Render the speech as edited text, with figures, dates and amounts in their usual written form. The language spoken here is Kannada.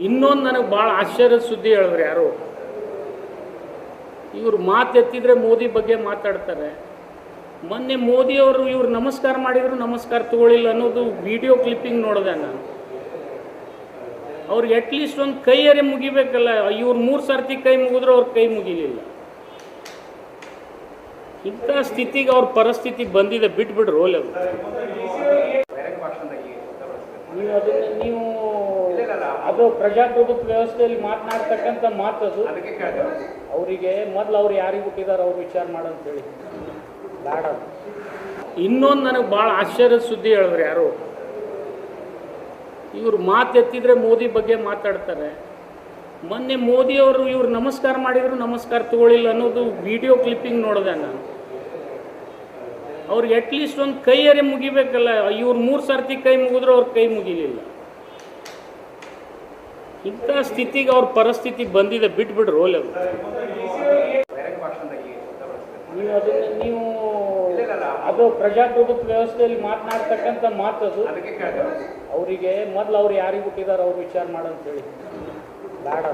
ಇನ್ನೊಂದು ನನಗೆ ಭಾಳ ಆಶ್ಚರ್ಯದ ಸುದ್ದಿ ಹೇಳಿದ್ರು ಯಾರು, ಇವರು ಮಾತೆತ್ತಿದ್ರೆ ಮೋದಿ ಬಗ್ಗೆ ಮಾತಾಡ್ತಾರೆ. ಮೊನ್ನೆ ಮೋದಿಯವರು ಇವ್ರು ನಮಸ್ಕಾರ ಮಾಡಿದ್ರು ನಮಸ್ಕಾರ ತಗೊಳ್ಳಿಲ್ಲ ಅನ್ನೋದು ವಿಡಿಯೋ ಕ್ಲಿಪ್ಪಿಂಗ್ ನೋಡಿದೆ ನಾನು. ಅವ್ರಿಗೆ ಅಟ್ಲೀಸ್ಟ್ ಒಂದು ಕೈಯರೇ ಮುಗಿಬೇಕಲ್ಲ, ಇವ್ರು 3 ಸರ್ತಿ ಕೈ ಮುಗಿದ್ರು ಅವ್ರ ಕೈ ಮುಗಿಲಿಲ್ಲ. ಇಂಥ ಸ್ಥಿತಿಗೆ ಅವ್ರ ಪರಿಸ್ಥಿತಿ ಬಂದಿದೆ, ಬಿಟ್ಬಿಡ್ರು ಓಲೆ. ನೀವು ಅದನ್ನು ನೀವು ಅದು ಪ್ರಜಾಪ್ರಭುತ್ವ ವ್ಯವಸ್ಥೆಯಲ್ಲಿ ಮಾತನಾಡ್ತಕ್ಕಂಥ ಮಾತದು. ಅವರಿಗೆ ಮೊದಲು ಅವ್ರು ಯಾರಿಗೆ ಹುಟ್ಟಿದಾರೆ ಅವ್ರು ವಿಚಾರ ಮಾಡಂತೇಳಿ ಬೇಡ. ಇನ್ನೊಂದು ನನಗೆ ಭಾಳ ಆಶ್ಚರ್ಯದ ಸುದ್ದಿ ಹೇಳಿದ್ರು ಯಾರು, ಇವ್ರು ಮಾತೆತ್ತಿದ್ರೆ ಮೋದಿ ಬಗ್ಗೆ ಮಾತಾಡ್ತಾರೆ. ಮೊನ್ನೆ ಮೋದಿಯವರು ಇವ್ರು ನಮಸ್ಕಾರ ಮಾಡಿದ್ರು ನಮಸ್ಕಾರ ತಗೊಳ್ಳಿಲ್ಲ ಅನ್ನೋದು ವಿಡಿಯೋ ಕ್ಲಿಪ್ಪಿಂಗ್ ನೋಡಿದೆ ನಾನು. ಅವ್ರಿಗೆ ಅಟ್ಲೀಸ್ಟ್ ಒಂದು ಕೈಯರೇ ಮುಗಿಬೇಕಲ್ಲ, ಇವ್ರು 3 ಸರ್ತಿ ಕೈ ಮುಗಿದ್ರು ಅವ್ರ ಕೈ ಮುಗಿಲಿಲ್ಲ. ಇಂಥ ಸ್ಥಿತಿಗೆ ಅವ್ರ ಪರಿಸ್ಥಿತಿ ಬಂದಿದೆ, ಬಿಟ್ಬಿಡ್ರು ಓಲೆ. ನೀವು ಅದನ್ನು ನೀವು ಅದು ಪ್ರಜಾಪ್ರಭುತ್ವ ವ್ಯವಸ್ಥೆಯಲ್ಲಿ ಮಾತನಾಡ್ತಕ್ಕಂಥ ಮಾತದು. ಅವರಿಗೆ ಮೊದಲು ಅವ್ರು ಯಾರಿಗೆ ಹುಟ್ಟಿದಾರೆ ಅವ್ರು ವಿಚಾರ ಮಾಡಂತೇಳಿ ಬೇಡ.